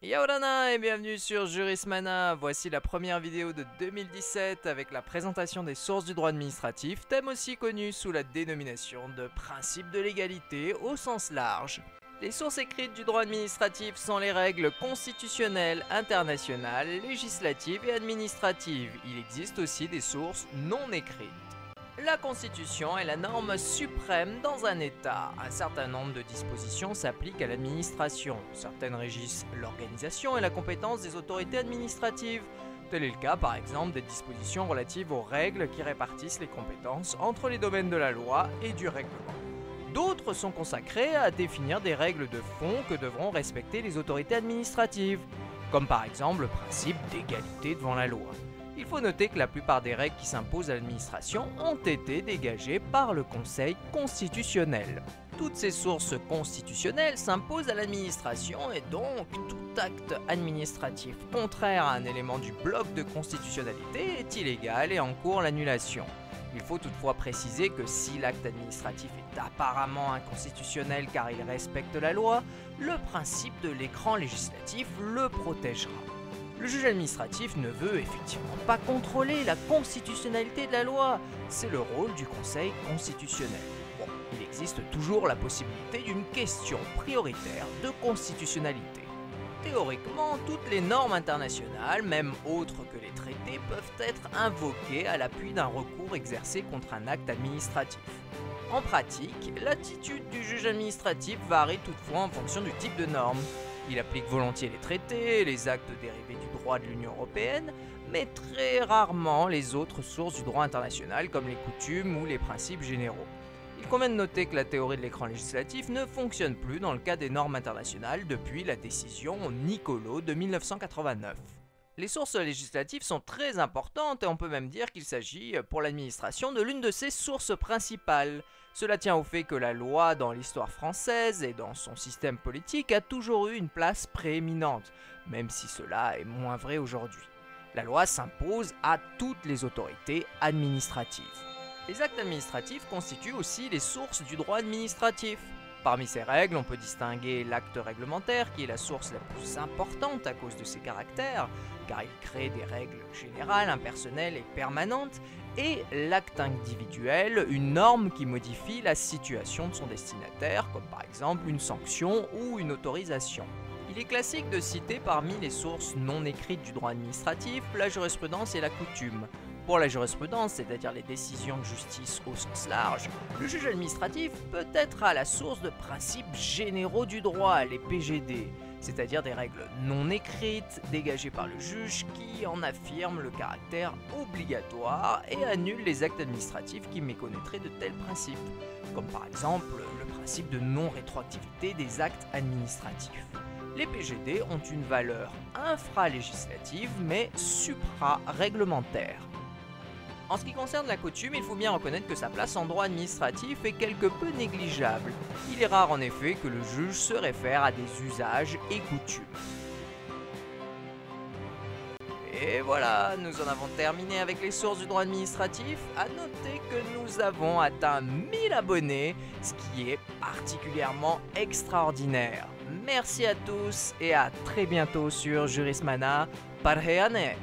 Yaorana et bienvenue sur Jurismana. Voici la première vidéo de 2017 avec la présentation des sources du droit administratif, thème aussi connu sous la dénomination de principe de l'égalité au sens large. Les sources écrites du droit administratif sont les règles constitutionnelles, internationales, législatives et administratives. Il existe aussi des sources non écrites. La Constitution est la norme suprême dans un État. Un certain nombre de dispositions s'appliquent à l'administration. Certaines régissent l'organisation et la compétence des autorités administratives. Tel est le cas par exemple des dispositions relatives aux règles qui répartissent les compétences entre les domaines de la loi et du règlement. D'autres sont consacrées à définir des règles de fond que devront respecter les autorités administratives, comme par exemple le principe d'égalité devant la loi. Il faut noter que la plupart des règles qui s'imposent à l'administration ont été dégagées par le Conseil constitutionnel. Toutes ces sources constitutionnelles s'imposent à l'administration et donc tout acte administratif contraire à un élément du bloc de constitutionnalité est illégal et encourt l'annulation. Il faut toutefois préciser que si l'acte administratif est apparemment inconstitutionnel car il respecte la loi, le principe de l'écran législatif le protégera. Le juge administratif ne veut effectivement pas contrôler la constitutionnalité de la loi, c'est le rôle du Conseil constitutionnel. Bon, il existe toujours la possibilité d'une question prioritaire de constitutionnalité. Théoriquement, toutes les normes internationales, même autres que les traités, peuvent être invoquées à l'appui d'un recours exercé contre un acte administratif. En pratique, l'attitude du juge administratif varie toutefois en fonction du type de norme. Il applique volontiers les traités, les actes dérivés du droit de l'Union européenne, mais très rarement les autres sources du droit international comme les coutumes ou les principes généraux. Il convient de noter que la théorie de l'écran législatif ne fonctionne plus dans le cas des normes internationales depuis la décision Niccolo de 1989. Les sources législatives sont très importantes et on peut même dire qu'il s'agit pour l'administration de l'une de ses sources principales. Cela tient au fait que la loi dans l'histoire française et dans son système politique a toujours eu une place prééminente, même si cela est moins vrai aujourd'hui. La loi s'impose à toutes les autorités administratives. Les actes administratifs constituent aussi les sources du droit administratif. Parmi ces règles, on peut distinguer l'acte réglementaire qui est la source la plus importante à cause de ses caractères, car il crée des règles générales, impersonnelles et permanentes, et l'acte individuel, une norme qui modifie la situation de son destinataire, comme par exemple une sanction ou une autorisation. Il est classique de citer parmi les sources non écrites du droit administratif la jurisprudence et la coutume. Pour la jurisprudence, c'est-à-dire les décisions de justice au sens large, le juge administratif peut être à la source de principes généraux du droit, les PGD, c'est-à-dire des règles non écrites dégagées par le juge qui en affirment le caractère obligatoire et annulent les actes administratifs qui méconnaîtraient de tels principes, comme par exemple le principe de non-rétroactivité des actes administratifs. Les PGD ont une valeur infralégislative mais supra-réglementaire. En ce qui concerne la coutume, il faut bien reconnaître que sa place en droit administratif est quelque peu négligeable. Il est rare en effet que le juge se réfère à des usages et coutumes. Et voilà, nous en avons terminé avec les sources du droit administratif. À noter que nous avons atteint 1000 abonnés, ce qui est particulièrement extraordinaire. Merci à tous et à très bientôt sur Jurismana. Parheane!